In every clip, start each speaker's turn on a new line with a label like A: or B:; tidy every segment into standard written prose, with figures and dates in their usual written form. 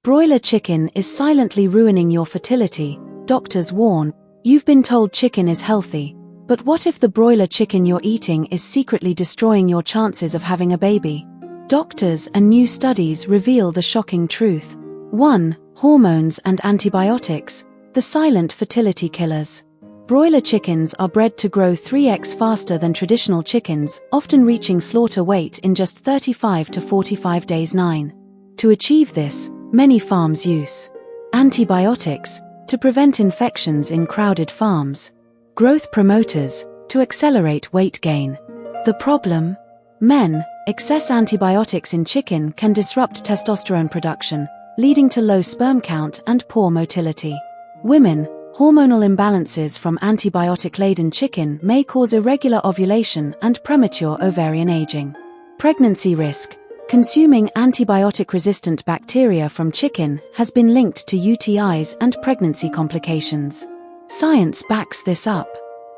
A: Broiler chicken is silently ruining your fertility, doctors warn. You've been told chicken is healthy, but what if the broiler chicken you're eating is secretly destroying your chances of having a baby? Doctors and new studies reveal the shocking truth. 1. Hormones and antibiotics, the silent fertility killers. Broiler chickens are bred to grow 3x faster than traditional chickens, often reaching slaughter weight in just 35 to 45 days. 9. To achieve this, many farms use antibiotics to prevent infections in crowded farms, growth promoters to accelerate weight gain. The problem? Men. Excess antibiotics in chicken can disrupt testosterone production, leading to low sperm count and poor motility. Women. Hormonal imbalances from antibiotic-laden chicken may cause irregular ovulation and premature ovarian aging. Pregnancy risk. Consuming antibiotic-resistant bacteria from chicken has been linked to UTIs and pregnancy complications. Science backs this up.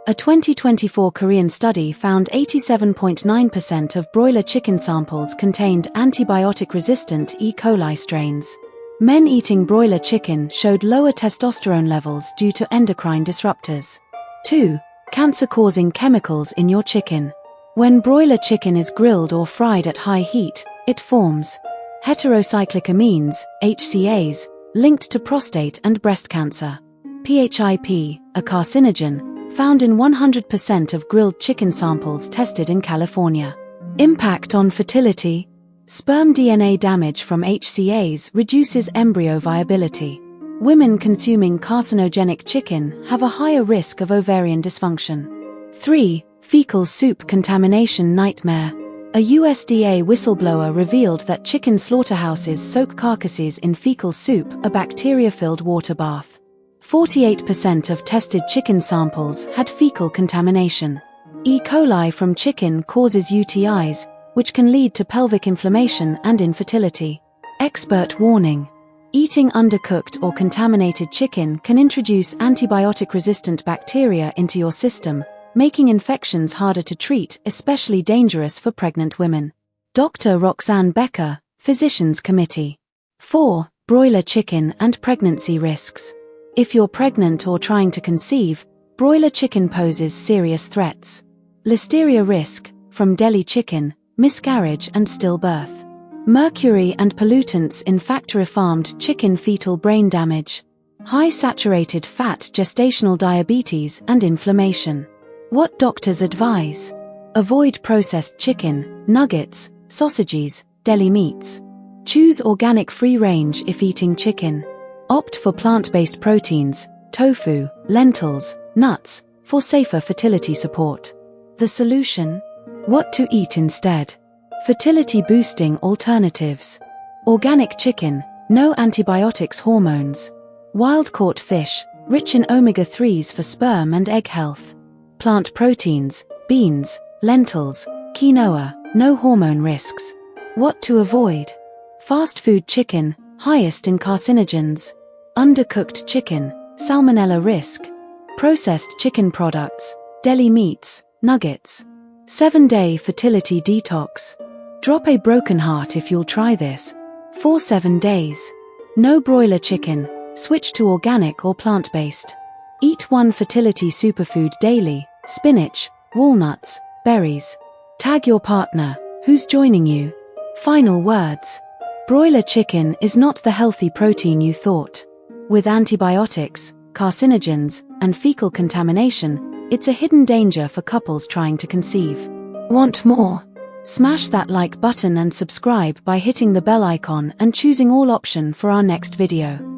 A: A 2024 Korean study found 87.9% of broiler chicken samples contained antibiotic-resistant E. coli strains. Men eating broiler chicken showed lower testosterone levels due to endocrine disruptors. 2. Cancer-causing chemicals in your chicken. When broiler chicken is grilled or fried at high heat, it forms heterocyclic amines, HCAs, linked to prostate and breast cancer. PHIP, a carcinogen, found in 100% of grilled chicken samples tested in California. Impact on fertility. Sperm DNA damage from HCAs reduces embryo viability. Women consuming carcinogenic chicken have a higher risk of ovarian dysfunction. 3. Fecal soup contamination nightmare. A USDA whistleblower revealed that chicken slaughterhouses soak carcasses in fecal soup, a bacteria-filled water bath. 48% of tested chicken samples had fecal contamination. E. coli from chicken causes UTIs, which can lead to pelvic inflammation and infertility. Expert warning. Eating undercooked or contaminated chicken can introduce antibiotic-resistant bacteria into your system, making infections harder to treat, especially dangerous for pregnant women. Dr. Roxanne Becker, Physicians Committee. 4. Broiler chicken and pregnancy risks. If you're pregnant or trying to conceive, broiler chicken poses serious threats. Listeria risk, from deli chicken, miscarriage and stillbirth. Mercury and pollutants in factory-farmed chicken fetal brain damage. High saturated fat gestational diabetes and inflammation. What doctors advise? Avoid processed chicken, nuggets, sausages, deli meats. Choose organic free-range if eating chicken. Opt for plant-based proteins, tofu, lentils, nuts, for safer fertility support. The solution? What to eat instead? Fertility-boosting alternatives. Organic chicken, no antibiotics, hormones. Wild-caught fish, rich in omega-3s for sperm and egg health. Plant proteins, beans, lentils, quinoa, no hormone risks. What to avoid? Fast food chicken, highest in carcinogens. Undercooked chicken, salmonella risk. Processed chicken products, deli meats, nuggets. 7-day fertility detox. Drop a broken heart if you'll try this. For 7 days. No broiler chicken, switch to organic or plant-based. Eat one fertility superfood daily, spinach, walnuts, berries. Tag your partner, who's joining you. Final words. Broiler chicken is not the healthy protein you thought. With antibiotics, carcinogens, and fecal contamination, it's a hidden danger for couples trying to conceive. Want more? Smash that like button and subscribe by hitting the bell icon and choosing all option for our next video.